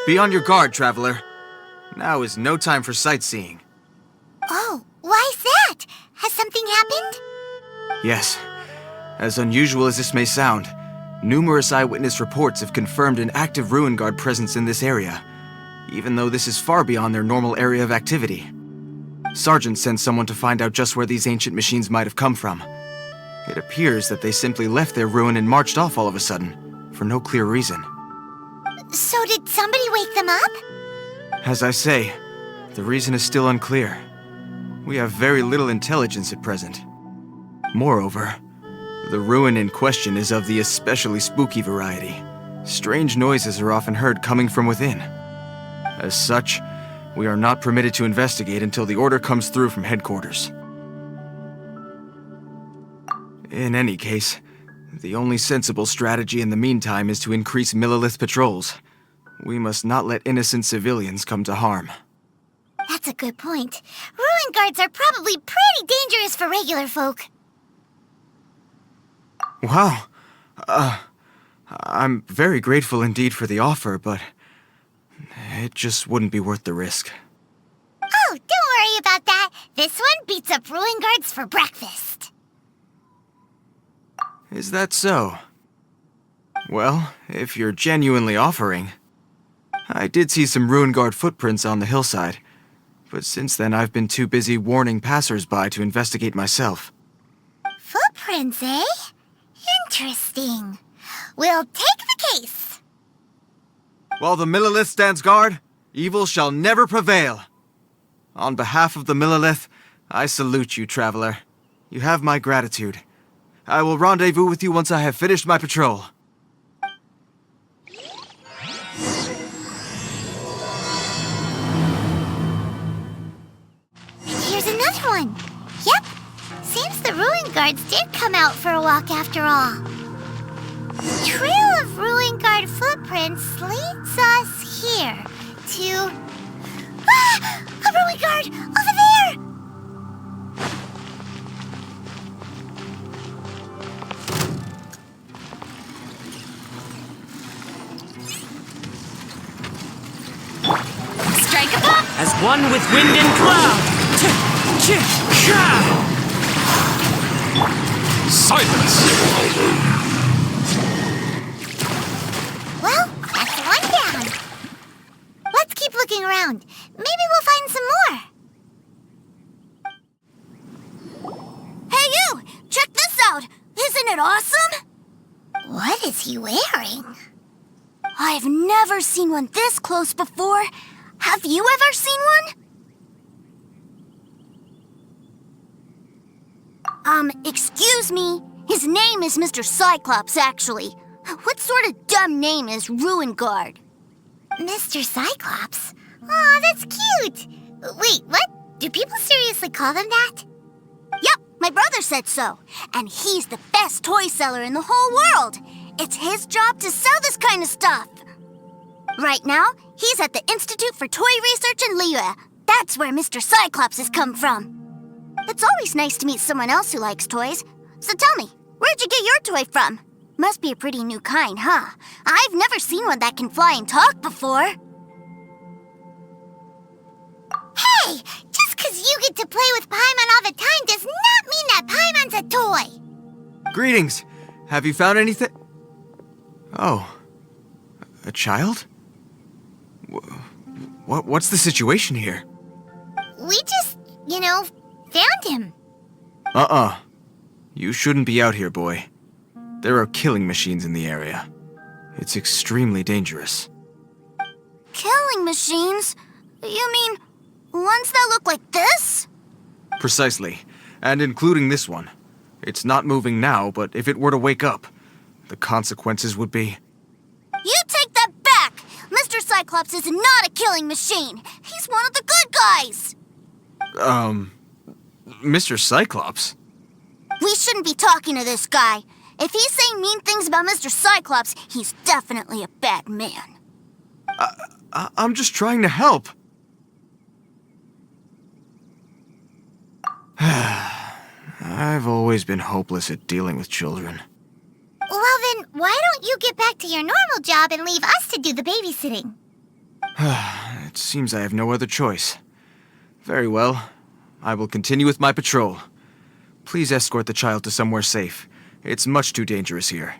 Be on your guard, traveler. Now is no time for sightseeing. Oh, why's that? Has something happened? Yes. As unusual as this may sound, numerous eyewitness reports have confirmed an active Ruin Guard presence in this area, even though this is far beyond their normal area of activity. Sergeant sent someone to find out just where these ancient machines might have come from. It appears that they simply left their ruin and marched off all of a sudden, for no clear reason. So did somebody wake them up? As I say, the reason is still unclear. We have very little intelligence at present. Moreover, the ruin in question is of the especially spooky variety. Strange noises are often heard coming from within. As such, we are not permitted to investigate until the order comes through from headquarters. In any case, the only sensible strategy in the meantime is to increase Millilith patrols. We must not let innocent civilians come to harm. That's a good point. Ruin guards are probably pretty dangerous for regular folk. Wow. I'm very grateful indeed for the offer, but it just wouldn't be worth the risk. Oh, don't worry about that. This one beats up ruin guards for breakfast. Is that so? Well, if you're genuinely offering... I did see some Ruin Guard footprints on the hillside, but since then I've been too busy warning passers-by to investigate myself. Footprints, eh? Interesting. We'll take the case. While the Millilith stands guard, evil shall never prevail. On behalf of the Millilith, I salute you, traveler. You have my gratitude. I will rendezvous with you once I have finished my patrol. Here's another one. Yep. Seems the Ruin Guards did come out for a walk after all. The trail of Ruin Guard footprints leads us here to... Ah! A Ruin Guard! Over there! Strike a pop! As one with wind and cloud! Silence! Well, that's one down. Let's keep looking around. Maybe we'll find some more. Hey, you! Check this out! Isn't it awesome? What is he wearing? I've never seen one this close before. Have you ever seen one? Excuse me. His name is Mr. Cyclops, actually. What sort of dumb name is Ruin Guard? Mr. Cyclops? Aw, that's cute. Wait, what? Do people seriously call them that? Yep, my brother said so. And he's the best toy seller in the whole world. It's his job to sell this kind of stuff. Right now, he's at the Institute for Toy Research in Liyue. That's where Mr. Cyclops has come from. It's always nice to meet someone else who likes toys. So tell me, where'd you get your toy from? Must be a pretty new kind, huh? I've never seen one that can fly and talk before. Hey! Just 'cause you get to play with Paimon all the time does not mean that Paimon's a toy! Greetings! Have you found anything? Oh. A child? What's the situation here? We just, found him. You shouldn't be out here, boy. There are killing machines in the area. It's extremely dangerous. Killing machines? You mean ones that look like this? Precisely. And including this one. It's not moving now, but if it were to wake up, the consequences would be... You take that back! Mr. Cyclops is not a killing machine. He's one of the good guys. Mr. Cyclops? We shouldn't be talking to this guy. If he's saying mean things about Mr. Cyclops, he's definitely a bad man. I'm just trying to help. I've always been hopeless at dealing with children. Well then, why don't you get back to your normal job and leave us to do the babysitting? It seems I have no other choice. Very well. I will continue with my patrol. Please escort the child to somewhere safe. It's much too dangerous here.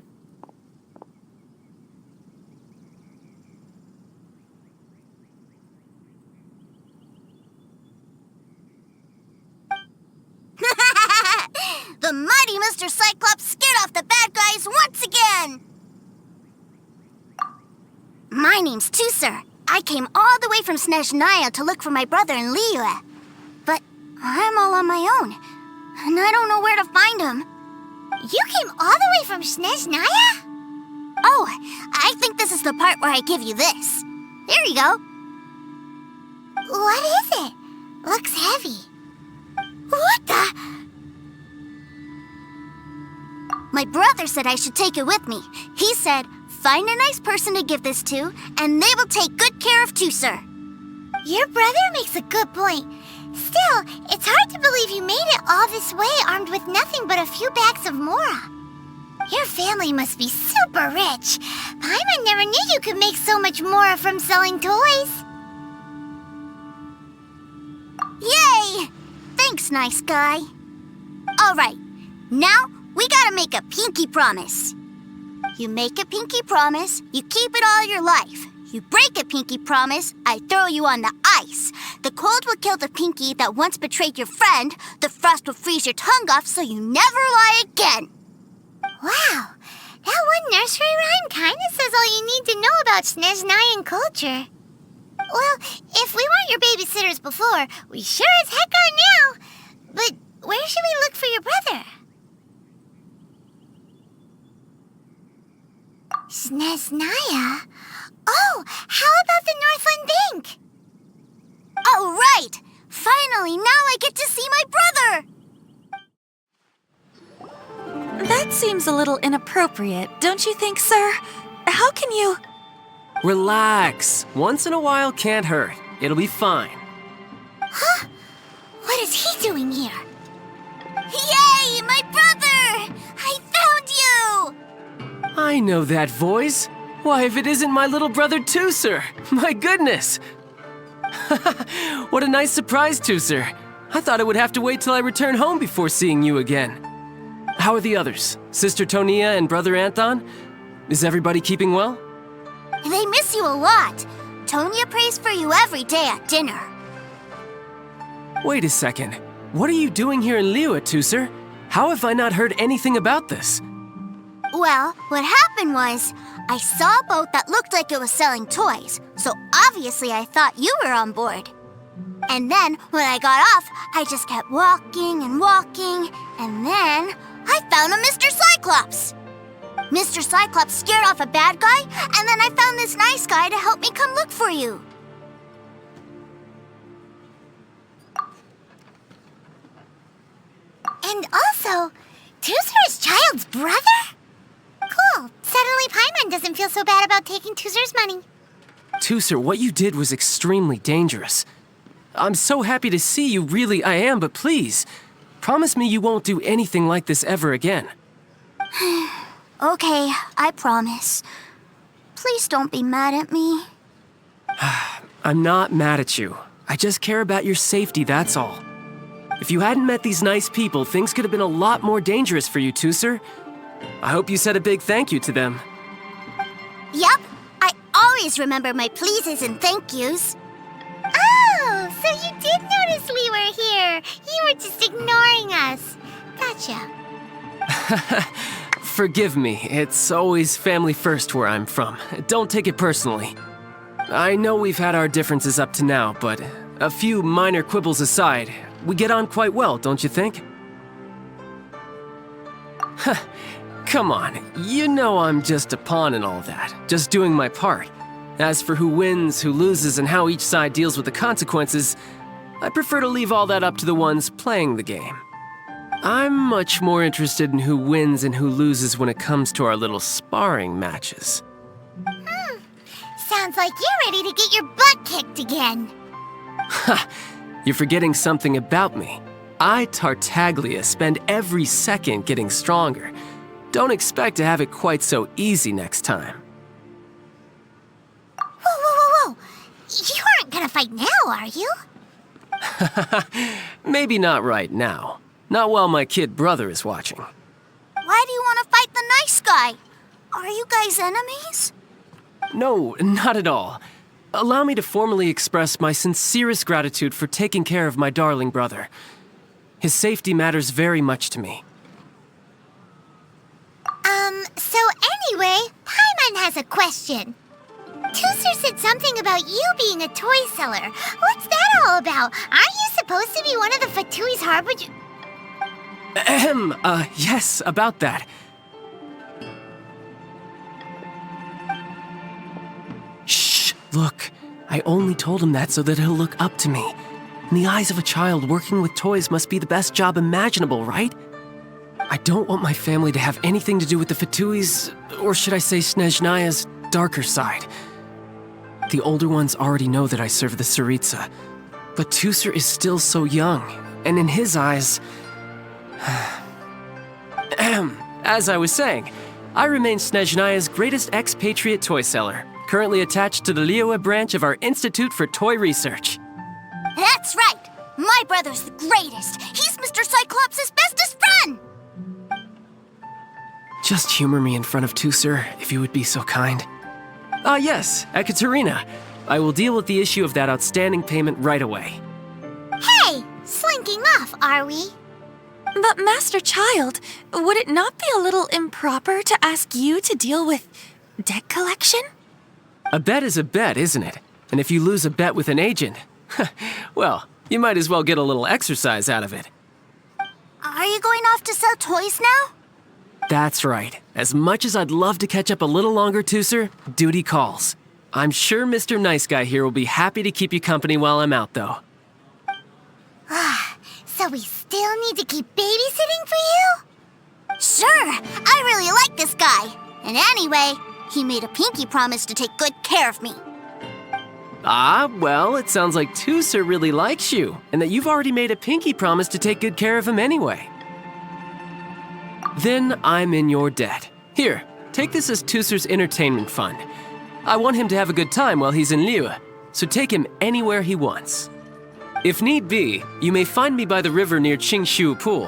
The mighty Mr. Cyclops scared off the bad guys once again! My name's Tusser. I came all the way from Snezhnaya to look for my brother in Liyue. But I'm all on my own, and I don't know where to find him. You came all the way from Snezhnaya? Oh, I think this is the part where I give you this. Here you go. What is it? Looks heavy. What the? My brother said I should take it with me. He said, find a nice person to give this to, and they will take good care of Tusser. Your brother makes a good point. Still, it's hard to believe you made it all this way armed with nothing but a few bags of mora. Your family must be super rich. Paimon never knew you could make so much mora from selling toys. Yay! Thanks, nice guy. All right, now we gotta make a pinky promise. You make a pinky promise, you keep it all your life. You break a pinky promise, I throw you on the ice. The cold will kill the pinky that once betrayed your friend. The frost will freeze your tongue off so you never lie again. Wow, that one nursery rhyme kinda says all you need to know about Snezhnayan culture. Well, if we weren't your babysitters before, we sure as heck are now. But where should we look for your brother? Snezhnaya? Oh, how about the Northland Bank? Oh, right! Finally, now I get to see my brother! That seems a little inappropriate, don't you think, sir? How can you... Relax. Once in a while can't hurt. It'll be fine. Huh? What is he doing here? Yay, my brother! I found you! I know that voice. Why, if it isn't my little brother Tusser! My goodness! What a nice surprise, Tusser. I thought I would have to wait till I return home before seeing you again. How are the others? Sister Tonia and Brother Anton? Is everybody keeping well? They miss you a lot. Tonia prays for you every day at dinner. Wait a second. What are you doing here in Liyue, Tusser? How have I not heard anything about this? Well, what happened was, I saw a boat that looked like it was selling toys, so obviously I thought you were on board. And then, when I got off, I just kept walking and walking, and then I found a Mr. Cyclops! Mr. Cyclops scared off a bad guy, and then I found this nice guy to help me come look for you. And also, Tusser is Child's brother? Cool. Suddenly Paimon doesn't feel so bad about taking Tusser's money. Tusser, what you did was extremely dangerous. I'm so happy to see you, really I am, but please, promise me you won't do anything like this ever again. Okay, I promise. Please don't be mad at me. I'm not mad at you. I just care about your safety, that's all. If you hadn't met these nice people, things could have been a lot more dangerous for you, Tusser. I hope you said a big thank you to them. Yup, I always remember my pleases and thank yous. Oh, so you did notice we were here. You were just ignoring us. Gotcha. Forgive me, it's always family first where I'm from. Don't take it personally. I know we've had our differences up to now, but a few minor quibbles aside, we get on quite well, don't you think? Come on, you know I'm just a pawn and all that, just doing my part. As for who wins, who loses, and how each side deals with the consequences, I prefer to leave all that up to the ones playing the game. I'm much more interested in who wins and who loses when it comes to our little sparring matches. Sounds like you're ready to get your butt kicked again. Ha! You're forgetting something about me. I, Tartaglia, spend every second getting stronger. Don't expect to have it quite so easy next time. Whoa, whoa, whoa, whoa! gonna fight now, are you? Maybe not right now. Not while my kid brother is watching. Why do you want to fight the nice guy? Are you guys enemies? No, not at all. Allow me to formally express my sincerest gratitude for taking care of my darling brother. His safety matters very much to me. So anyway, Paimon has a question. Tooser said something about you being a toy seller. What's that all about? Aren't you supposed to be one of the Fatui's harbinger? Yes, about that. Shh, look. I only told him that so that he'll look up to me. In the eyes of a child, working with toys must be the best job imaginable, right? I don't want my family to have anything to do with the Fatui's, or should I say Snezhnaya's, darker side. The older ones already know that I serve the Tsaritsa, but Tooser is still so young, and in his eyes... As I was saying, I remain Snezhnaya's greatest expatriate toy seller, currently attached to the Liyue branch of our Institute for Toy Research. That's right! My brother's the greatest! He's Mr. Cyclops' bestest friend! Just humor me in front of Tooser, if you would be so kind. Ah, yes, Ekaterina. I will deal with the issue of that outstanding payment right away. Hey! Slinking off, are we? But Master Child, would it not be a little improper to ask you to deal with debt collection? A bet is a bet, isn't it? And if you lose a bet with an agent, well, you might as well get a little exercise out of it. Are you going off to sell toys now? That's right. As much as I'd love to catch up a little longer, Tooser, duty calls. I'm sure Mr. Nice Guy here will be happy to keep you company while I'm out, though. So we still need to keep babysitting for you? Sure, I really like this guy. And anyway, he made a pinky promise to take good care of me. Ah, well, it sounds like Tooser really likes you, and that you've already made a pinky promise to take good care of him anyway. Then I'm in your debt. Here, take this as Tooser's entertainment fund. I want him to have a good time while he's in Liyue, so take him anywhere he wants. If need be, you may find me by the river near Qingshu Pool.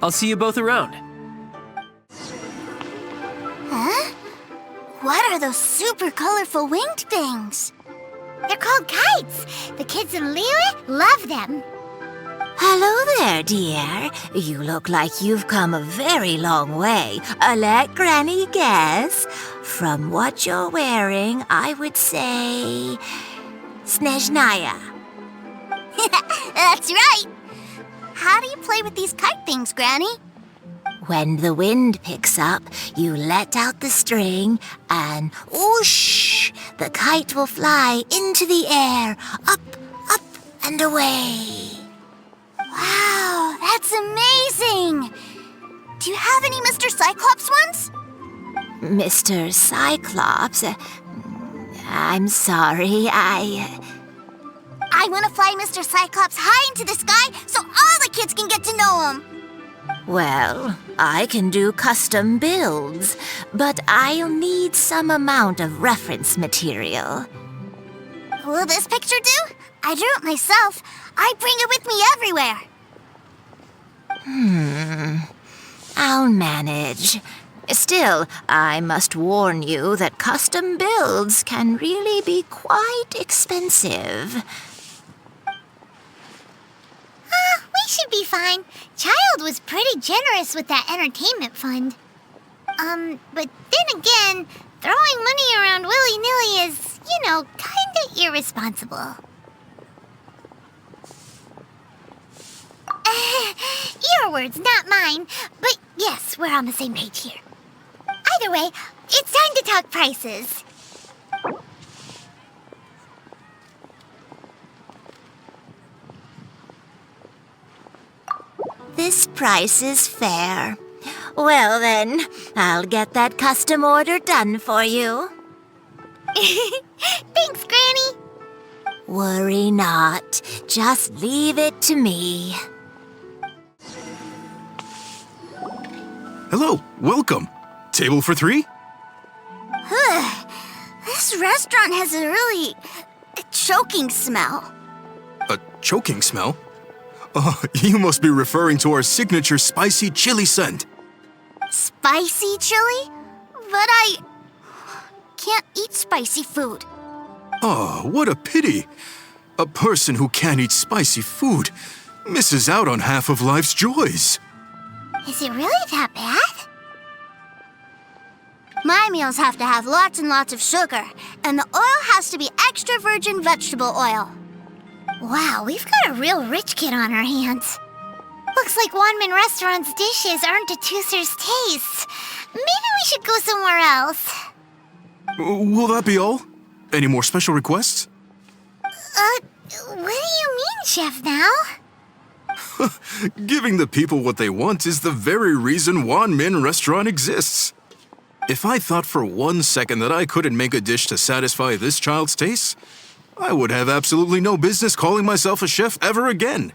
I'll see you both around. Huh? What are those super colorful winged things? They're called kites. The kids in Liyue love them. Hello there, dear. You look like you've come a very long way. Let Granny guess. From what you're wearing, I would say... Snezhnaya. That's right. How do you play with these kite things, Granny? When the wind picks up, you let out the string and whoosh! The kite will fly into the air, up, up, and away. Wow, that's amazing! Do you have any Mr. Cyclops ones? Mr. Cyclops? I'm sorry, I want to fly Mr. Cyclops high into the sky so all the kids can get to know him. Well, I can do custom builds, but I'll need some amount of reference material. Will this picture do? I drew it myself. I bring it with me everywhere. I'll manage. Still, I must warn you that custom builds can really be quite expensive. We should be fine. Child was pretty generous with that entertainment fund. But then again, throwing money around willy-nilly is, kinda irresponsible. Your words, not mine. But yes, we're on the same page here. Either way, it's time to talk prices. This price is fair. Well then, I'll get that custom order done for you. Thanks, Granny. Worry not. Just leave it to me. Hello, welcome. Table for 3? This restaurant has a really choking smell. A choking smell? Oh, you must be referring to our signature spicy chili scent. Spicy chili? But I can't eat spicy food. Oh, what a pity. A person who can't eat spicy food misses out on half of life's joys. Is it really that bad? My meals have to have lots and lots of sugar, and the oil has to be extra virgin vegetable oil. Wow, we've got a real rich kid on our hands. Looks like Wanmin Restaurant's dishes aren't to Tooser's taste. Maybe we should go somewhere else. Will that be all? Any more special requests? What do you mean, Chef Now? Giving the people what they want is the very reason Wanmin Restaurant exists. If I thought for 1 second that I couldn't make a dish to satisfy this child's tastes, I would have absolutely no business calling myself a chef ever again.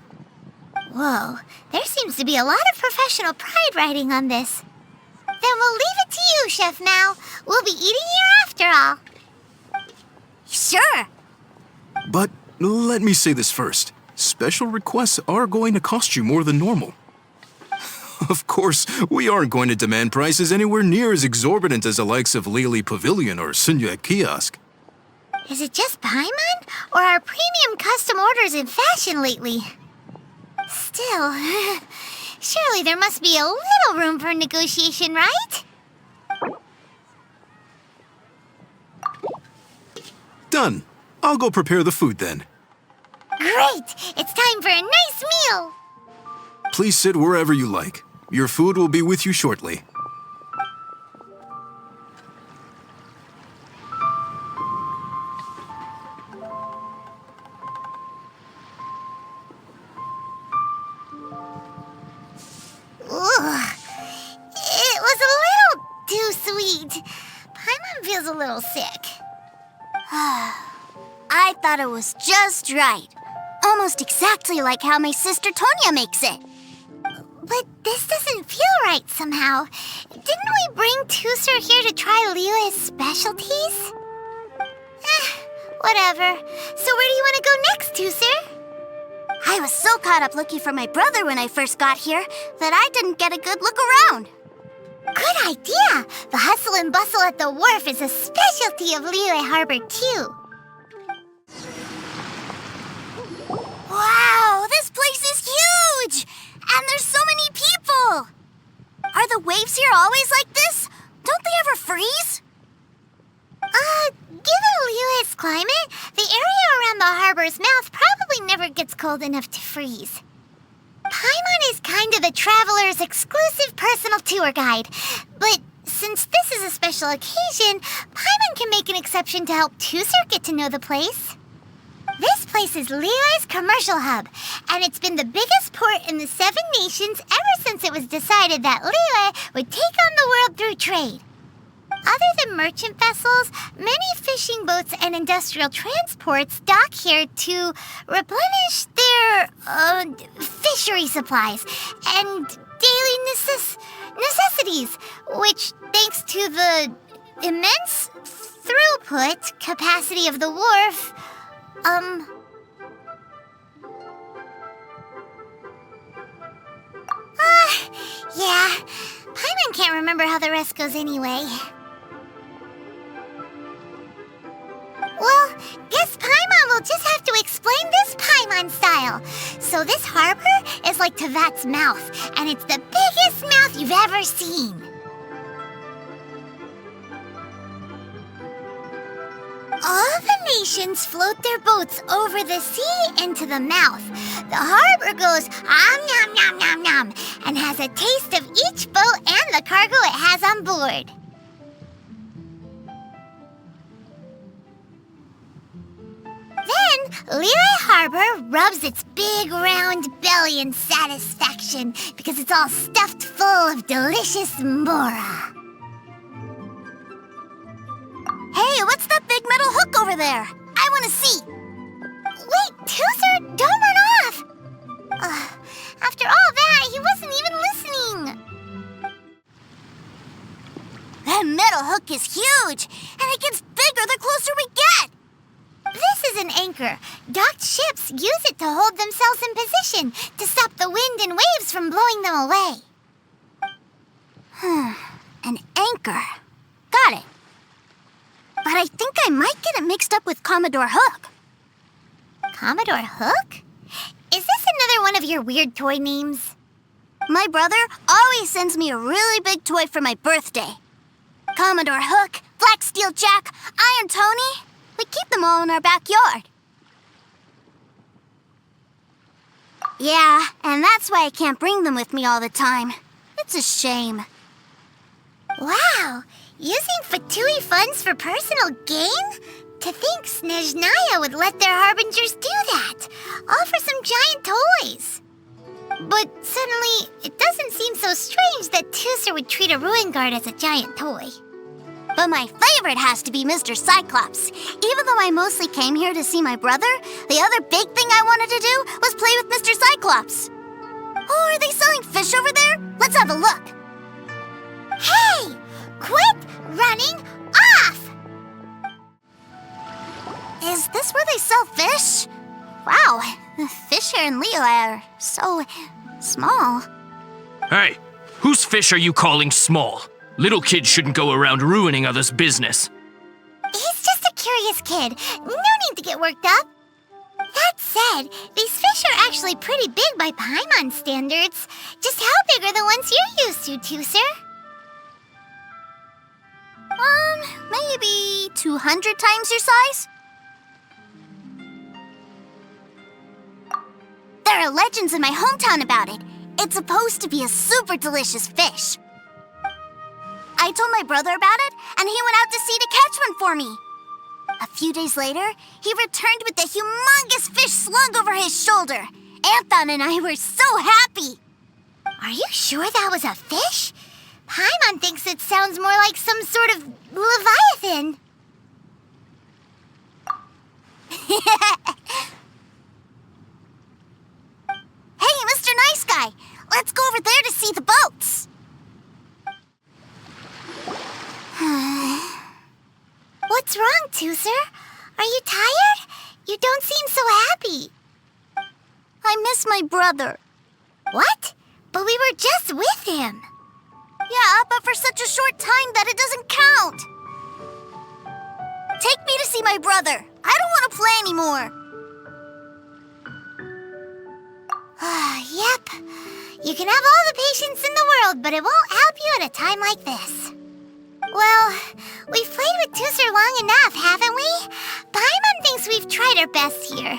Whoa, there seems to be a lot of professional pride riding on this. Then we'll leave it to you, Chef Now. We'll be eating here after all. Sure. But let me say this first. Special requests are going to cost you more than normal. Of course, we aren't going to demand prices anywhere near as exorbitant as the likes of Lily Pavilion or Sunya Kiosk. Is it just Paimon, or are premium custom orders in fashion lately? Still, surely there must be a little room for negotiation, right? Done. I'll go prepare the food then. Great! It's time for a nice meal! Please sit wherever you like. Your food will be with you shortly. Ugh. It was a little too sweet. Paimon feels a little sick. I thought it was just right. Almost exactly like how my sister Tonya makes it. But this doesn't feel right somehow. Didn't we bring Tooser here to try Liyue's specialties? Whatever. So where do you want to go next, Tooser? I was so caught up looking for my brother when I first got here that I didn't get a good look around. Good idea! The hustle and bustle at the wharf is a specialty of Liyue Harbor, too. Wow, this place is huge! And there's so many people! Are the waves here always like this? Don't they ever freeze? Given Liyue's climate, the area around the harbor's mouth probably never gets cold enough to freeze. Paimon is kind of the traveler's exclusive personal tour guide, but since this is a special occasion, Paimon can make an exception to help Tooser get to know the place. This place is Liyue's commercial hub, and it's been the biggest port in the 7 nations ever since it was decided that Liyue would take on the world through trade. Other than merchant vessels, many fishing boats and industrial transports dock here to replenish their fishery supplies and daily necessities, which, thanks to the immense throughput capacity of the wharf, yeah, Paimon can't remember how the rest goes anyway. Well, guess Paimon will just have to explain this Paimon style. So this harbor is like Tevat's mouth, and it's the biggest mouth you've ever seen. All the nations float their boats over the sea into the mouth. The harbor goes nom nom nom nom and has a taste of each boat and the cargo it has on board. Then, Liyue Harbor rubs its big round belly in satisfaction because it's all stuffed full of delicious mora. Hey, what's that big metal hook over there? I want to see. Wait, Tooser, don't run off. After all that, he wasn't even listening. That metal hook is huge, and it gets bigger the closer we get. This is is an anchor. Docked ships use it to hold themselves in position to stop the wind and waves from blowing them away. An anchor. Got it. But I think I might get it mixed up with Commodore Hook. Commodore Hook? Is this another one of your weird toy names? My brother always sends me a really big toy for my birthday. Commodore Hook, Black Steel Jack, Iron Tony. We keep them all in our backyard. Yeah, and that's why I can't bring them with me all the time. It's a shame. Wow, using Fatui funds for personal gain? To think Snezhnaya would let their harbingers do that, all for some giant toys. But suddenly, it doesn't seem so strange that Tooser would treat a ruin guard as a giant toy. But my favorite has to be Mr. Cyclops. Even though I mostly came here to see my brother, the other big thing I wanted to do was play with Mr. Cyclops. Oh, are they selling fish over there? Let's have a look. Hey! Quit running off! Is this where they sell fish? Wow, the fish here in Leo are so small. Hey, whose fish are you calling small? Little kids shouldn't go around ruining others' business. He's just a curious kid. No need to get worked up. That said, these fish are actually pretty big by Paimon standards. Just how big are the ones you're used to, Tooser? Maybe 200 times your size? There are legends in my hometown about it. It's supposed to be a super delicious fish. I told my brother about it, and he went out to sea to catch one for me. A few days later, he returned with a humongous fish slung over his shoulder. Anthon and I were so happy. Are you sure that was a fish? Paimon thinks it sounds more like some sort of leviathan. Hey, Mr. Nice Guy, let's go over there to see the boats. What's wrong, Tooser? Are you tired? You don't seem so happy. I miss my brother. What? But we were just with him. Yeah, but for such a short time that it doesn't count. Take me to see my brother. I don't want to play anymore. Yep. You can have all the patience in the world, but it won't help you at a time like this. Well, we've played with Tooser long enough, haven't we? Paimon thinks we've tried our best here.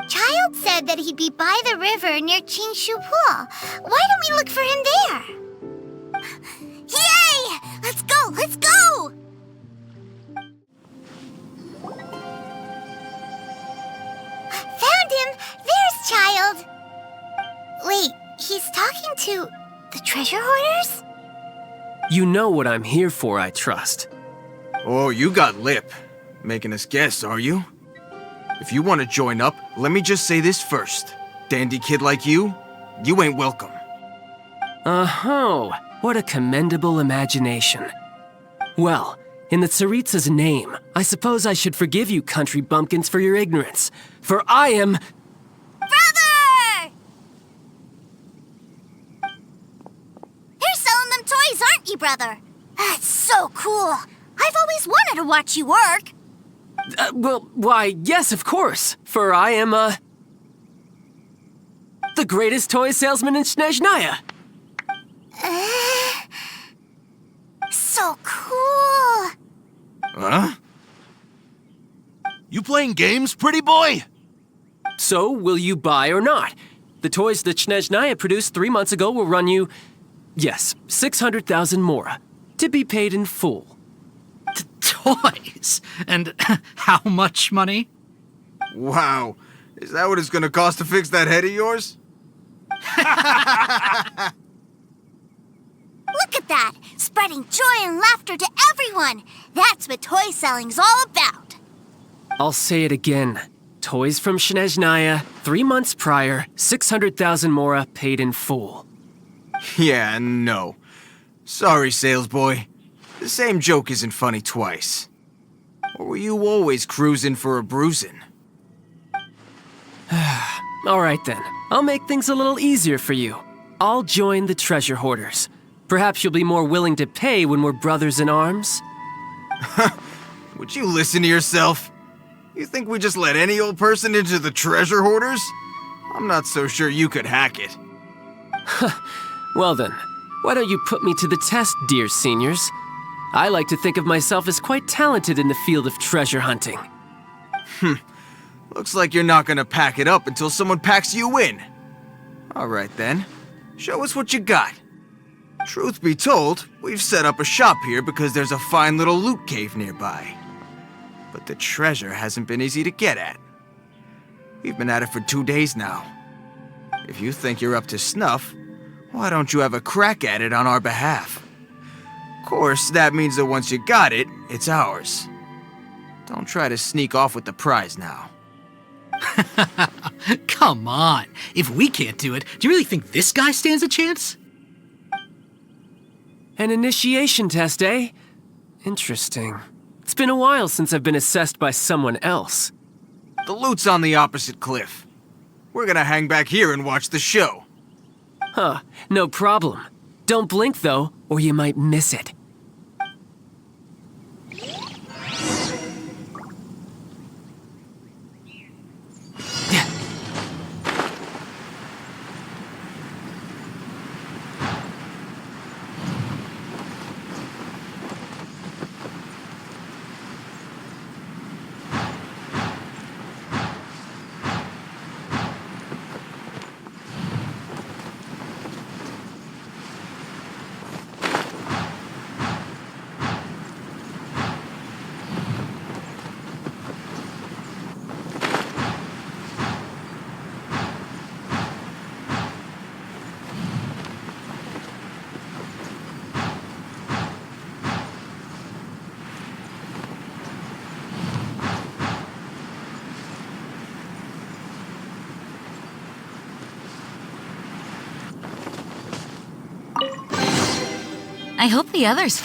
Child said that he'd be by the river near Chinshu Pool. Why don't we look for him there? Yay! Let's go! Let's go! Found him! There's Child! Wait, he's talking to the treasure hoarders? You know what I'm here for, I trust. Oh, you got lip. Making us guess, are you? If you want to join up, let me just say this first. Dandy kid like you ain't welcome. Oh, what a commendable imagination. Well, in the Tsaritsa's name, I suppose I should forgive you country bumpkins for your ignorance, for I am... Brother! You're selling them toys, aren't you, brother? That's so cool. I've always wanted to watch you work. Why, yes, of course, for I am, the greatest toy salesman in Snezhnaya. So cool. Huh? You playing games, pretty boy? So, will you buy or not? The toys that Snezhnaya produced 3 months ago will run you, yes, 600,000 mora, to be paid in full. Toys? And how much money? Wow. Is that what it's gonna cost to fix that head of yours? Look at that! Spreading joy and laughter to everyone! That's what toy selling's all about! I'll say it again. Toys from Snezhnaya, 3 months prior, 600,000 mora paid in full. Yeah, no. Sorry, sales boy. The same joke isn't funny twice. Or were you always cruising for a bruising? All right then, I'll make things a little easier for you. I'll join the treasure hoarders. Perhaps you'll be more willing to pay when we're brothers in arms? Would you listen to yourself? You think we just let any old person into the treasure hoarders? I'm not so sure you could hack it. Well then, why don't you put me to the test, dear seniors? I like to think of myself as quite talented in the field of treasure hunting. Looks like you're not gonna pack it up until someone packs you in. All right then, show us what you got. Truth be told, we've set up a shop here because there's a fine little loot cave nearby. But the treasure hasn't been easy to get at. We've been at it for 2 days now. If you think you're up to snuff, why don't you have a crack at it on our behalf? Of course, that means that once you got it, it's ours. Don't try to sneak off with the prize now. Come on. If we can't do it, do you really think this guy stands a chance? An initiation test, eh? Interesting. It's been a while since I've been assessed by someone else. The loot's on the opposite cliff. We're gonna hang back here and watch the show. Huh, no problem. Don't blink though, or you might miss it. I hope the others.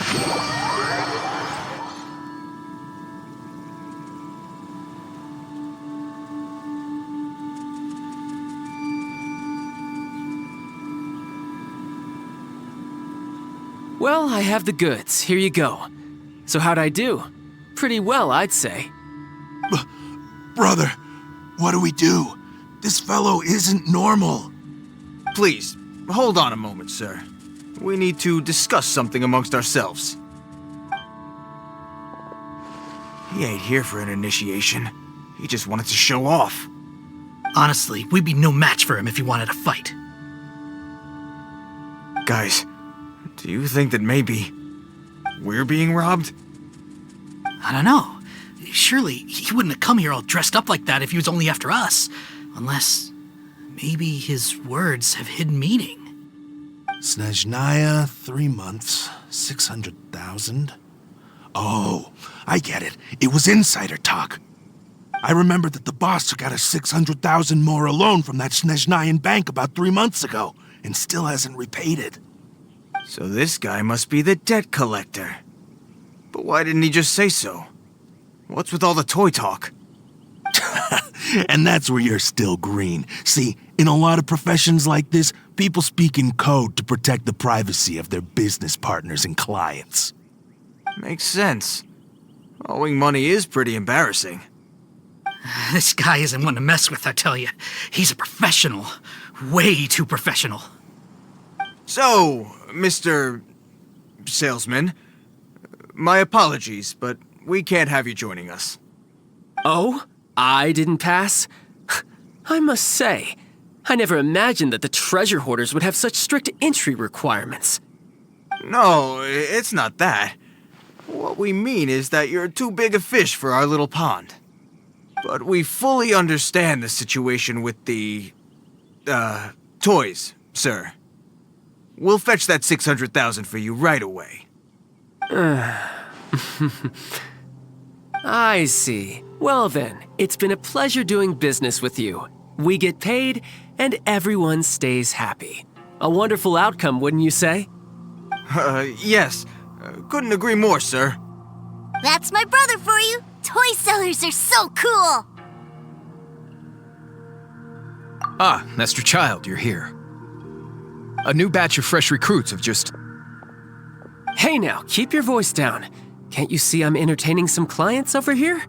Well, I have the goods. Here you go. So how'd I do? Pretty well, I'd say. Brother, what do we do? This fellow isn't normal. Please, hold on a moment, sir. We need to discuss something amongst ourselves. He ain't here for an initiation. He just wanted to show off. Honestly, we'd be no match for him if he wanted to fight. Guys, do you think that maybe we're being robbed? I don't know. Surely he wouldn't have come here all dressed up like that if he was only after us. Unless maybe his words have hidden meaning. Snezhnaya, 3 months, 600,000. Oh, I get it. It was insider talk. I remember that the boss took out a 600,000 more loan from that Snezhnayan bank about 3 months ago, and still hasn't repaid it. So this guy must be the debt collector. But why didn't he just say so? What's with all the toy talk? And that's where you're still green. See, in a lot of professions like this, people speak in code to protect the privacy of their business partners and clients. Makes sense. Owing money is pretty embarrassing. This guy isn't one to mess with, I tell you. He's a professional. Way too professional. So, Mr. Salesman, my apologies, but we can't have you joining us. Oh? I didn't pass? I must say, I never imagined that the treasure hoarders would have such strict entry requirements. No, it's not that. What we mean is that you're too big a fish for our little pond. But we fully understand the situation with the, toys, sir. We'll fetch that 600,000 for you right away. I see. Well then, it's been a pleasure doing business with you. We get paid, and everyone stays happy. A wonderful outcome, wouldn't you say? Yes. Couldn't agree more, sir. That's my brother for you. Toy sellers are so cool. Ah, Master Child, you're here. A new batch of fresh recruits have just... Hey now, keep your voice down. Can't you see I'm entertaining some clients over here?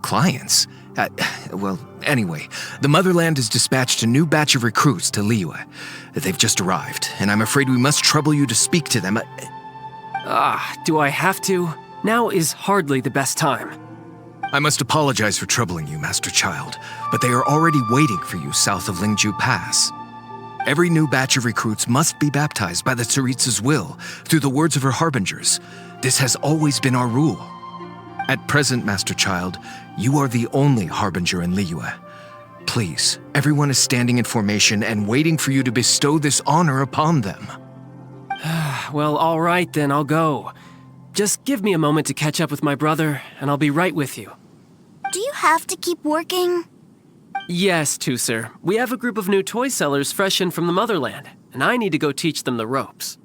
Clients? Well, anyway, the Motherland has dispatched a new batch of recruits to Liyue. They've just arrived, and I'm afraid we must trouble you to speak to them. Do I have to? Now is hardly the best time. I must apologize for troubling you, Master Child, but they are already waiting for you south of Lingju Pass. Every new batch of recruits must be baptized by the Tsaritsa's will, through the words of her harbingers. This has always been our rule. At present, Master Child, you are the only harbinger in Liyue. Please, everyone is standing in formation and waiting for you to bestow this honor upon them. Well, all right then, I'll go. Just give me a moment to catch up with my brother, and I'll be right with you. Do you have to keep working? Yes, Tusser. We have a group of new toy sellers fresh in from the Motherland, and I need to go teach them the ropes.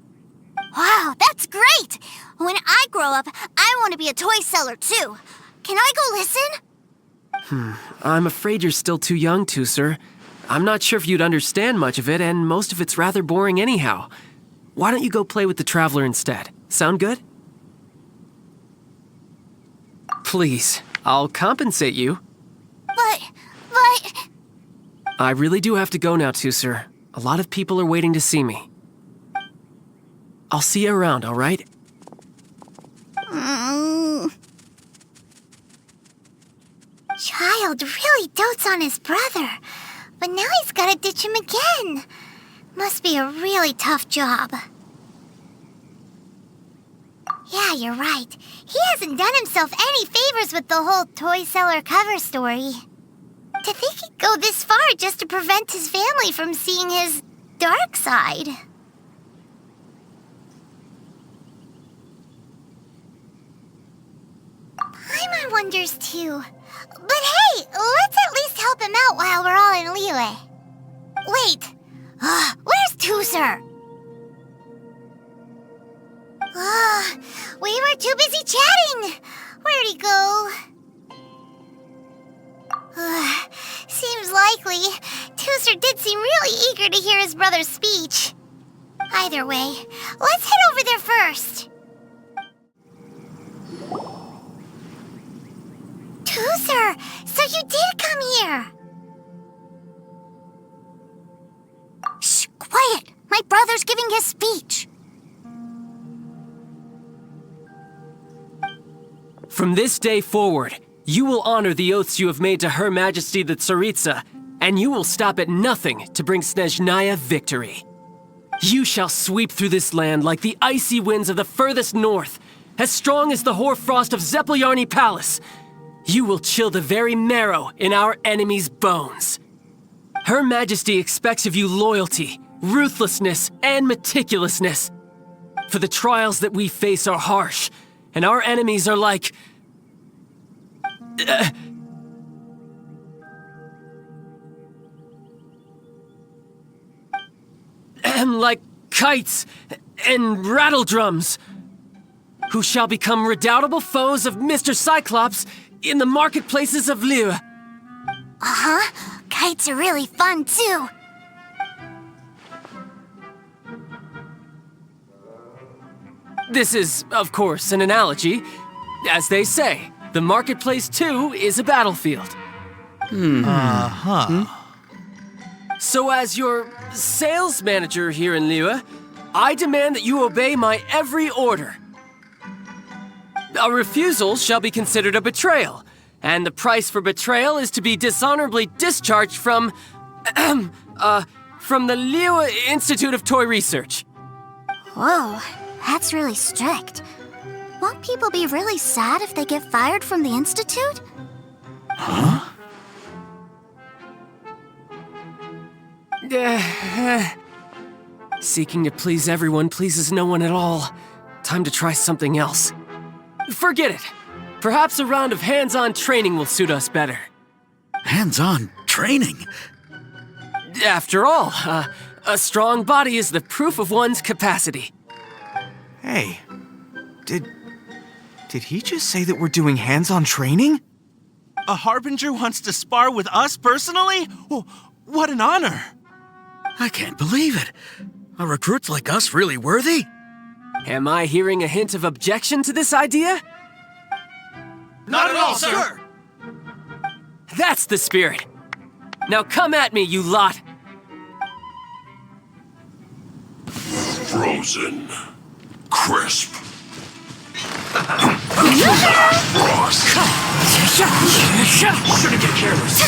Wow, that's great! When I grow up, I want to be a toy seller too. Can I go listen? I'm afraid you're still too young, Tusser. I'm not sure if you'd understand much of it, and most of it's rather boring anyhow. Why don't you go play with the Traveler instead? Sound good? Please, I'll compensate you. But... I really do have to go now, Tusser. A lot of people are waiting to see me. I'll see you around, all right? Child really dotes on his brother, but now he's gotta ditch him again. Must be a really tough job. Yeah, you're right. He hasn't done himself any favors with the whole toy seller cover story. To think he'd go this far just to prevent his family from seeing his dark side. Paimon wonders too. But hey, let's at least help him out while we're all in Liyue. Wait, where's Tusser? We were too busy chatting. Where'd he go? Seems likely. Tusser did seem really eager to hear his brother's speech. Either way, let's head over there first. Tusser, so you did come here. Shh, quiet. My brother's giving his speech. From this day forward, you will honor the oaths you have made to Her Majesty the Tsaritsa, and you will stop at nothing to bring Snezhnaya victory. You shall sweep through this land like the icy winds of the furthest north, as strong as the hoarfrost of Zepelyarny Palace. You will chill the very marrow in our enemies' bones. Her Majesty expects of you loyalty, ruthlessness, and meticulousness. For the trials that we face are harsh, and our enemies are like... like kites and rattledrums, who shall become redoubtable foes of Mr. Cyclops in the marketplaces of Liyue. Kites are really fun too. This is, of course, an analogy. As they say, the marketplace too is a battlefield. So as your sales manager here in Liyue, I demand that you obey my every order. A refusal shall be considered a betrayal, and the price for betrayal is to be dishonorably discharged from the Liyue Institute of Toy Research. Whoa, that's really strict. Won't people be really sad if they get fired from the Institute? Seeking to please everyone pleases no one at all. Time to try something else. Forget it. Perhaps a round of hands-on training will suit us better. Hands-on training? After all, a strong body is the proof of one's capacity. Hey, did he just say that we're doing hands-on training? A Harbinger wants to spar with us personally? Oh, what an honor! I can't believe it. Are recruits like us really worthy? Am I hearing a hint of objection to this idea? Not at all, sir! That's the spirit! Now come at me, you lot! Frozen. Crisp. Frost. Shouldn't get careless.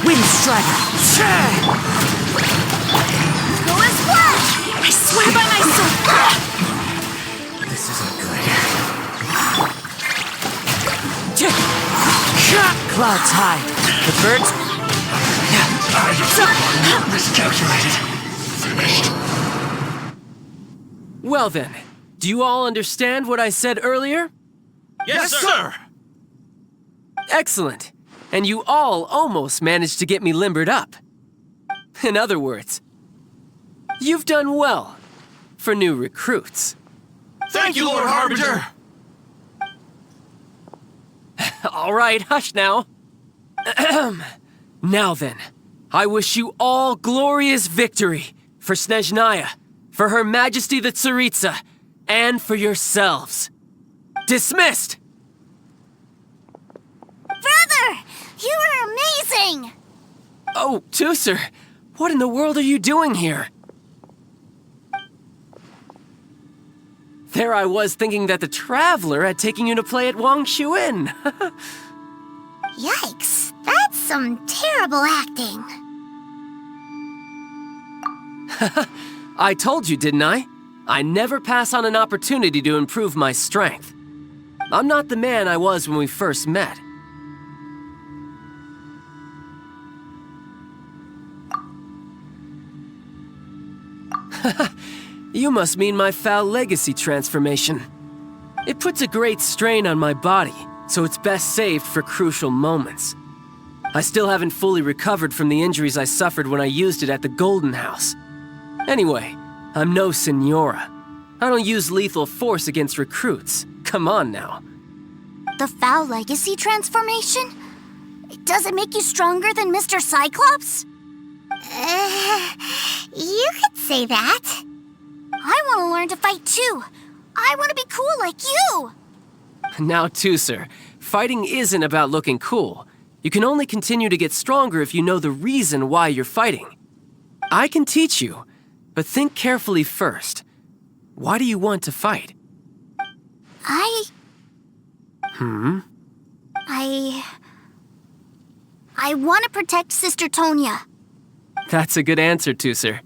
Wind Strider. Go and splash! I swear by my soul! This isn't good. Clouds high. The birds. Miscalculated. Finished. Well then, do you all understand what I said earlier? Yes, sir! Excellent. And you all almost managed to get me limbered up. In other words, you've done well for new recruits. Thank you, Lord Harbinger! All right, hush now. Now then, I wish you all glorious victory for Snezhnaya, for Her Majesty the Tsaritsa, and for yourselves. Dismissed! Brother! You are amazing! Oh, Tusser, what in the world are you doing here? There I was thinking that the Traveler had taken you to play at Wang Shuin. Yikes, that's some terrible acting. I told you, didn't I? I never pass on an opportunity to improve my strength. I'm not the man I was when we first met. You must mean my foul legacy transformation. It puts a great strain on my body, so it's best saved for crucial moments. I still haven't fully recovered from the injuries I suffered when I used it at the Golden House. Anyway, I'm no Senora. I don't use lethal force against recruits. Come on now. The foul legacy transformation? Does it make you stronger than Mr. Cyclops? You could say that. I want to learn to fight too. I want to be cool like you. Now, Tusser, fighting isn't about looking cool. You can only continue to get stronger if you know the reason why you're fighting. I can teach you, but think carefully first. Why do you want to fight? I want to protect Sister Tonya. That's a good answer, Tusser.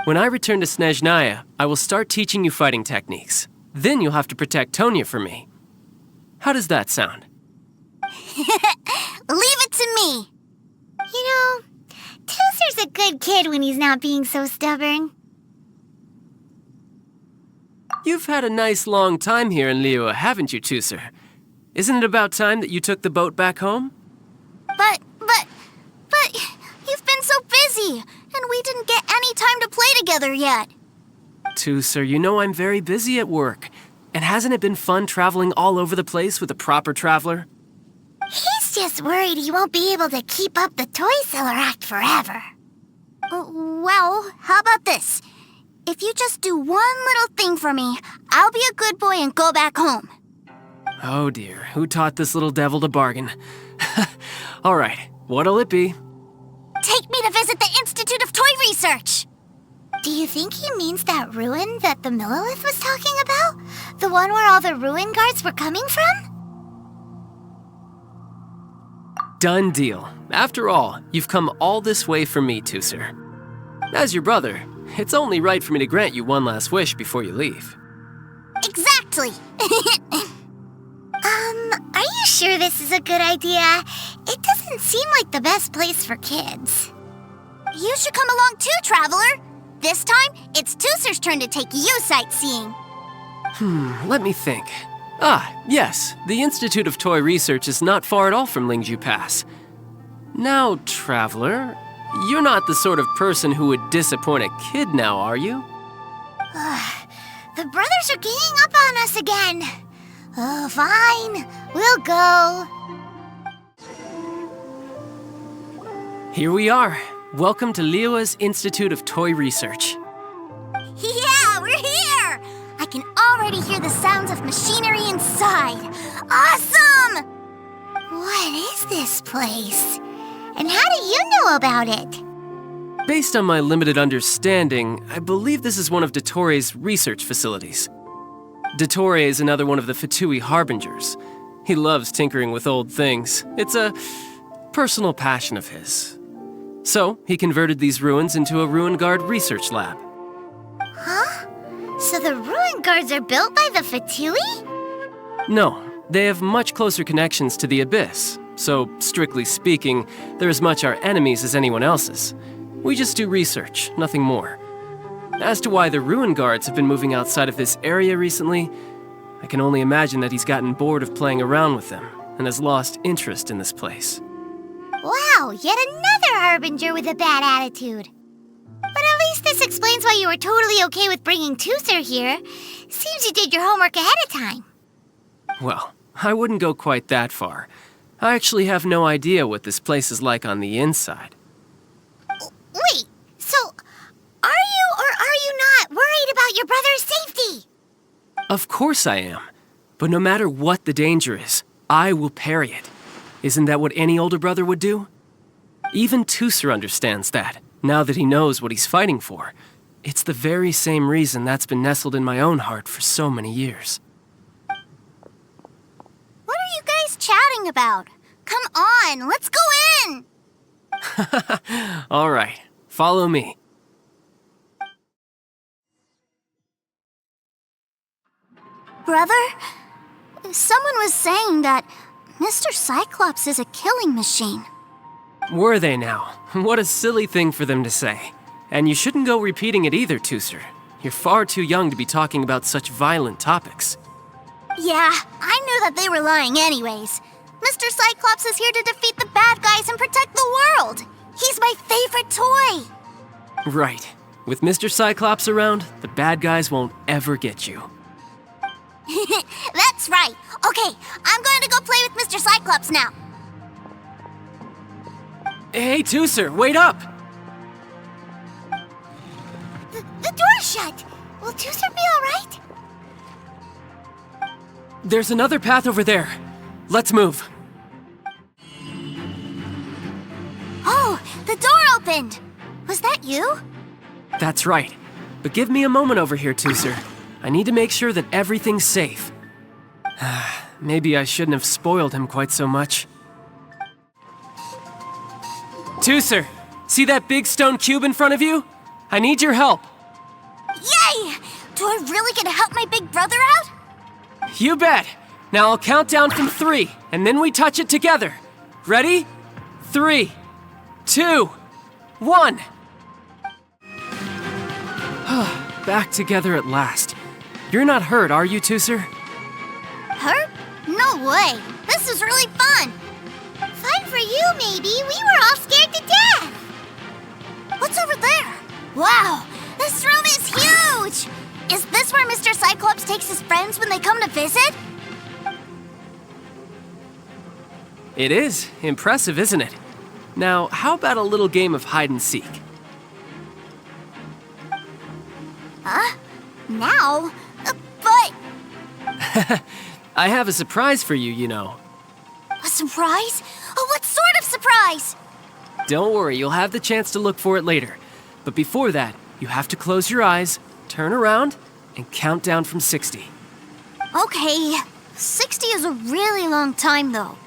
When I return to Snezhnaya, I will start teaching you fighting techniques. Then you'll have to protect Tonya for me. How does that sound? Leave it to me. You know, Tusser's a good kid when he's not being so stubborn. You've had a nice long time here in Liyue, haven't you, Tusser? Isn't it about time that you took the boat back home? But, you've been so busy, and we didn't get any time to play together yet. Tusser, you know I'm very busy at work. And hasn't it been fun traveling all over the place with a proper traveler? He's just worried he won't be able to keep up the toy seller act forever. Well, how about this? If you just do one little thing for me, I'll be a good boy and go back home. Oh dear, who taught this little devil to bargain? All right, what'll it be? Take me to visit the Institute of Toy Research. Do you think he means that ruin that the Millilith was talking about? The one where all the ruin guards were coming from? Done deal. After all, you've come all this way for me, Tusser. As your brother, it's only right for me to grant you one last wish before you leave. Exactly. Are you sure this is a good idea? It doesn't seem like the best place for kids. You should come along too, Traveler. This time, it's Tusser's turn to take you sightseeing. Let me think. Ah, yes, the Institute of Toy Research is not far at all from Lingju Pass. Now, Traveler, You're not the sort of person who would disappoint a kid now, are you? The brothers are ganging up on us again. Oh, fine. We'll go. Here we are. Welcome to Liyue's Institute of Toy Research. Yeah, we're here! I can already hear the sounds of machinery inside. Awesome! What is this place? And how do you know about it? Based on my limited understanding, I believe this is one of Dottoro's research facilities. Dottore is another one of the Fatui Harbingers. He loves tinkering with old things. It's a personal passion of his. So, he converted these ruins into a Ruin Guard research lab. Huh? So the Ruin Guards are built by the Fatui? No, they have much closer connections to the Abyss. So, strictly speaking, they're as much our enemies as anyone else's. We just do research, nothing more. As to why the Ruin Guards have been moving outside of this area recently, I can only imagine that he's gotten bored of playing around with them and has lost interest in this place. Wow, yet another Harbinger with a bad attitude. But at least this explains why you were totally okay with bringing Tooser here. Seems you did your homework ahead of time. Well, I wouldn't go quite that far. I actually have no idea what this place is like on the inside. Wait, so are you or are you not worried about your brother's safety? Of course I am. But no matter what the danger is, I will parry it. Isn't that what any older brother would do? Even Tooser understands that, now that he knows what he's fighting for. It's the very same reason that's been nestled in my own heart for so many years. What are you guys chatting about? Come on, let's go in! All right, follow me. Brother, someone was saying that Mr. Cyclops is a killing machine. Were they now? What a silly thing for them to say. And you shouldn't go repeating it either, Tooser. You're far too young to be talking about such violent topics. Yeah, I knew that they were lying anyways. Mr. Cyclops is here to defeat the bad guys and protect the world. He's my favorite toy. Right. With Mr. Cyclops around, the bad guys won't ever get you. That's right. Okay, I'm going to go play with Mr. Cyclops now. Hey, Tooser, wait up! The door's shut. Will Tooser be all right? There's another path over there. Let's move. Oh, the door opened. Was that you? That's right. But give me a moment over here, Tooser. I need to make sure that everything's safe. Maybe I shouldn't have spoiled him quite so much. Tooser, see that big stone cube in front of you? I need your help. Yay! Do I really get to help my big brother out? You bet. Now I'll count down from 3, and then we touch it together. Ready? 3, 2, 1. Back together at last. You're not hurt, are you, Tooser? Hurt? No way. This is really fun. Fun for you, maybe. We were all scared to death. What's over there? Wow, this room is huge. Is this where Mr. Cyclops takes his friends when they come to visit? It is. Impressive, isn't it? Now, how about a little game of hide and seek? Huh? Now? But... I have a surprise for you, you know. A surprise? Oh, what sort of surprise? Don't worry, you'll have the chance to look for it later. But before that, you have to close your eyes, turn around, and count down from 60. Okay, 60 is a really long time, though.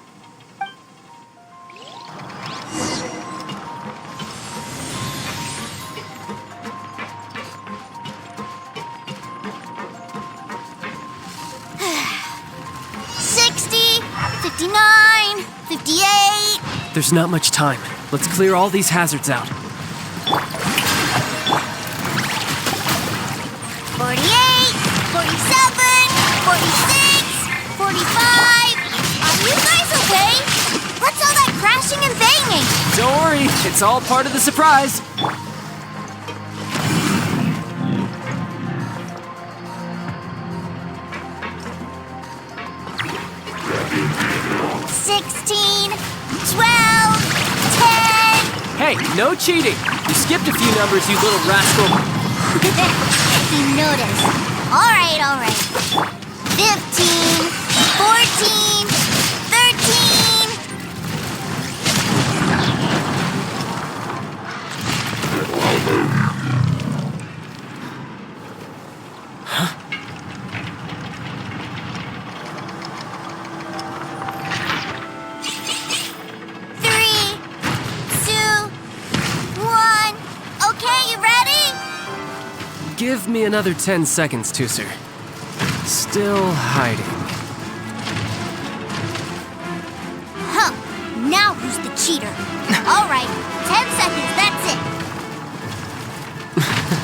There's not much time. Let's clear all these hazards out. 48, 47, 46, 45. Are you guys okay? What's all that crashing and banging? Don't worry, it's all part of the surprise. 16, 12, 10. Hey, no cheating. You skipped a few numbers, you little rascal. He noticed. All right. 15, 14, 13. Huh? Give me another 10 seconds, Tooser. Still hiding. Huh. Now who's the cheater? All right. 10 seconds, that's it.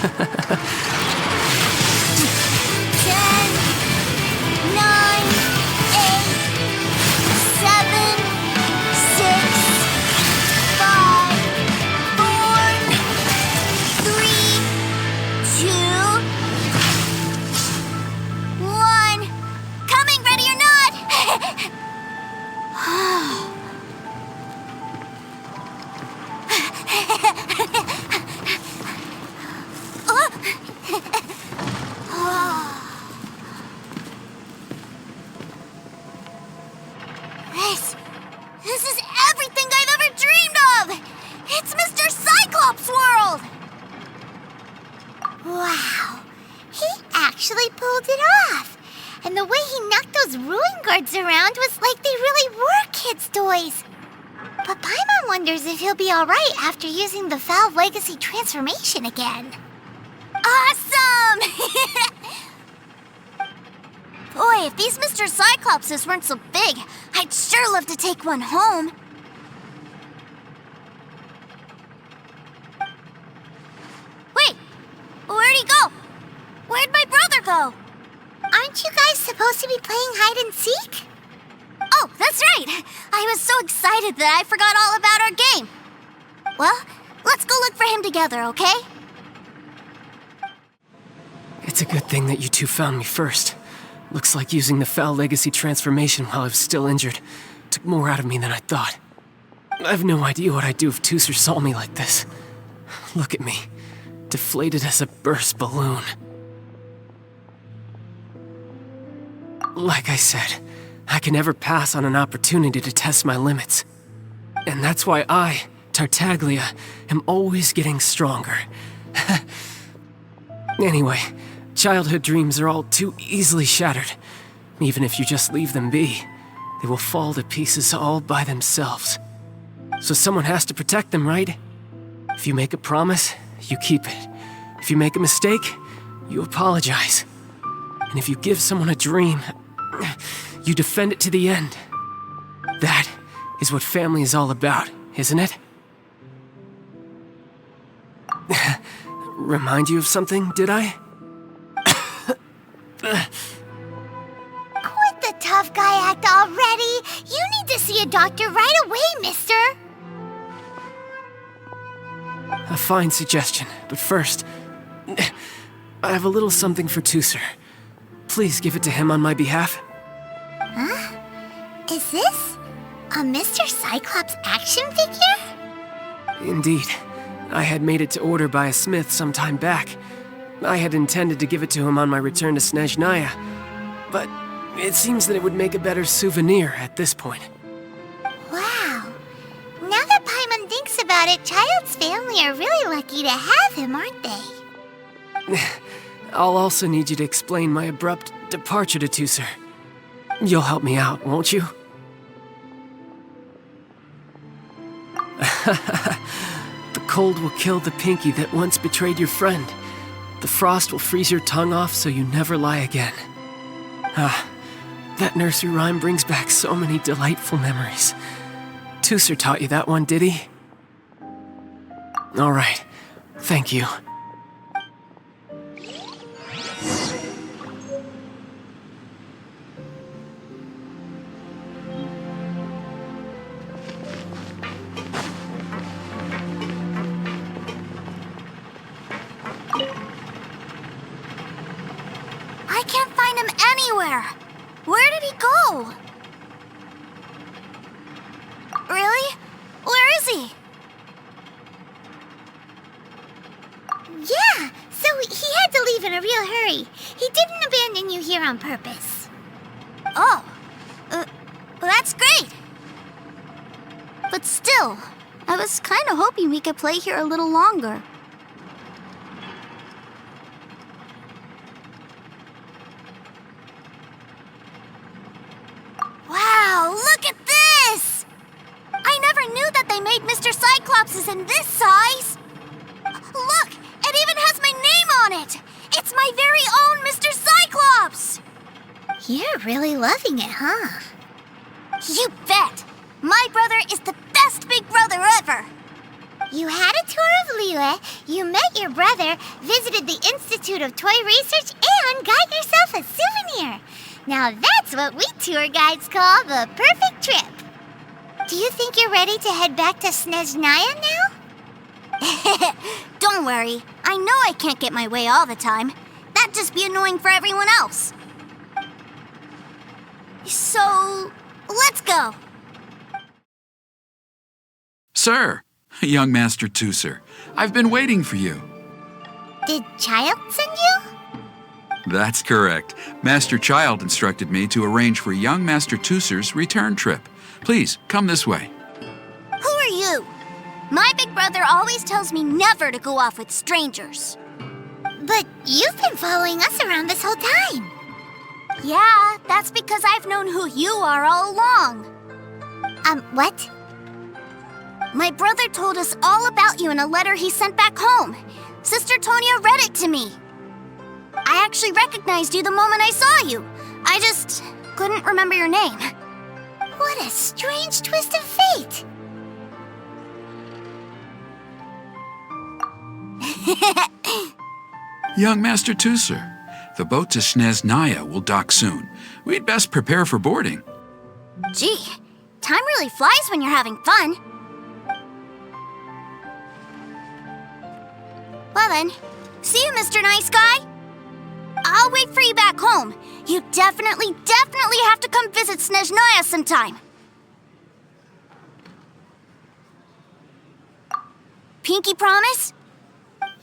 10, 9, 8, 7, 6, 5, 4, 3, 2, 1. Coming, ready or not? This is everything I've ever dreamed of! It's Mr. Cyclops' world! Wow, he actually pulled it off. And the way he knocked those ruin guards around was like they really were kids' toys. But Paimon wonders if he'll be alright after using the Valve Legacy transformation again. Awesome! Boy, if these Mr. Cyclopses weren't so big, I'd sure love to take one home. Wait, where'd he go? Where'd my brother go? Aren't you guys supposed to be playing hide and seek? Oh, that's right! I was so excited that I forgot all about our game. Well, let's go look for him together, okay? It's a good thing that you two found me first. Looks like using the Foul Legacy transformation while I was still injured took more out of me than I thought. I have no idea what I'd do if Tooser saw me like this. Look at me, deflated as a burst balloon. Like I said, I can never pass on an opportunity to test my limits. And that's why I, Tartaglia, am always getting stronger. Anyway, childhood dreams are all too easily shattered. Even if you just leave them be, they will fall to pieces all by themselves. So someone has to protect them, right? If you make a promise, you keep it. If you make a mistake, you apologize. And if you give someone a dream, you defend it to the end. That is what family is all about, isn't it? Remind you of something, did I? Quit the tough guy act already! You need to see a doctor right away, mister! A fine suggestion, but first, I have a little something for Tooser. Please give it to him on my behalf. Huh? Is this a Mr. Cyclops action figure? Indeed. I had made it to order by a smith some time back. I had intended to give it to him on my return to Snezhnaya, but it seems that it would make a better souvenir at this point. Wow. Now that Paimon thinks about it, Child's family are really lucky to have him, aren't they? I'll also need you to explain my abrupt departure to Tooser. You'll help me out, won't you? The cold will kill the pinky that once betrayed your friend. The frost will freeze your tongue off so you never lie again. Ah, that nursery rhyme brings back so many delightful memories. Tooser taught you that one, did he? All right, thank you. anywhere. Where did he go? Really? Where is he? Yeah, so he had to leave in a real hurry. He didn't abandon you here on purpose. Oh, well, that's great. But still, I was kind of hoping we could play here a little longer. Wow, look at this! I never knew that they made Mr. Cyclops' in this size. Look, it even has my name on it. It's my very own Mr. Cyclops! You're really loving it, huh? You bet! My brother is the best big brother ever! You had a tour of Liyue, you met your brother, visited the Institute of Toy Research, and got yourself a souvenir. Now that's what we tour guides call the perfect trip. Do you think you're ready to head back to Snezhnaya now? Don't worry. I know I can't get my way all the time. That'd just be annoying for everyone else. So, let's go. Sir, young Master Tooser, I've been waiting for you. Did Child send you? That's correct. Master Child instructed me to arrange for young Master Tooser's return trip. Please, come this way. Who are you? My big brother always tells me never to go off with strangers. But you've been following us around this whole time. Yeah, that's because I've known who you are all along. What? My brother told us all about you in a letter he sent back home. Sister Tonya read it to me. I actually recognized you the moment I saw you. I just couldn't remember your name. What a strange twist of fate. Young Master Tooser, the boat to Snezhnaya will dock soon. We'd best prepare for boarding. Gee, time really flies when you're having fun. Well then, see you, Mr. Nice Guy. I'll wait for you back home. You definitely have to come visit Snezhnaya sometime. Pinky promise?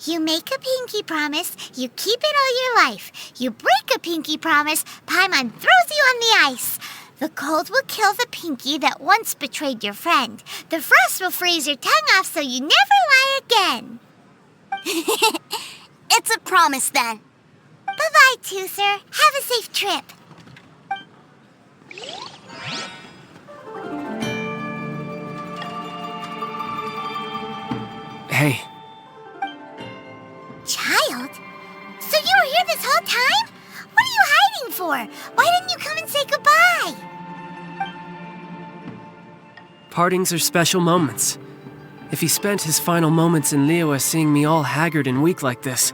You make a pinky promise, you keep it all your life. You break a pinky promise, Paimon throws you on the ice. The cold will kill the pinky that once betrayed your friend. The frost will freeze your tongue off so you never lie again. It's a promise then. Bye-bye, Tooser. Have a safe trip. Hey. Child? So you were here this whole time? What are you hiding for? Why didn't you come and say goodbye? Partings are special moments. If he spent his final moments in Liyue seeing me all haggard and weak like this,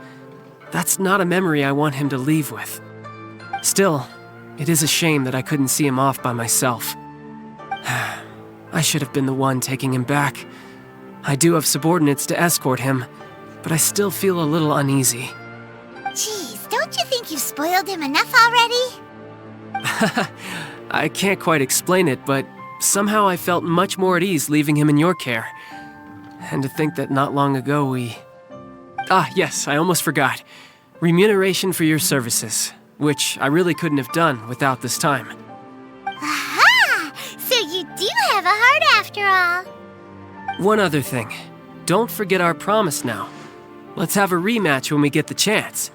that's not a memory I want him to leave with. Still, it is a shame that I couldn't see him off by myself. I should have been the one taking him back. I do have subordinates to escort him, but I still feel a little uneasy. Jeez, don't you think you've spoiled him enough already? I can't quite explain it, but somehow I felt much more at ease leaving him in your care. And to think that not long ago we... Ah, yes, I almost forgot. Remuneration for your services, which I really couldn't have done without this time. Aha! So you do have a heart after all. One other thing. Don't forget our promise now. Let's have a rematch when we get the chance.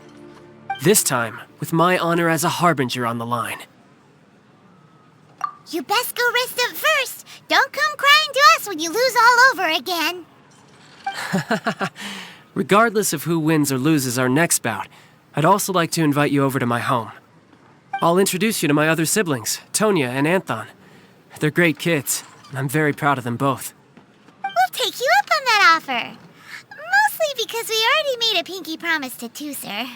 This time, with my honor as a harbinger on the line. You best go rest up first. Don't come crying to us when you lose all over again. Regardless of who wins or loses our next bout, I'd also like to invite you over to my home. I'll introduce you to my other siblings, Tonya and Anthon. They're great kids, and I'm very proud of them both. We'll take you up on that offer. Mostly because we already made a pinky promise to Tooser.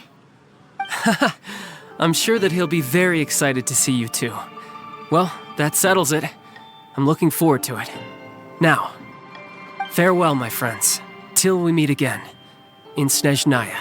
I'm sure that he'll be very excited to see you too. Well, that settles it. I'm looking forward to it. Now, farewell, my friends, till we meet again in Snezhnaya.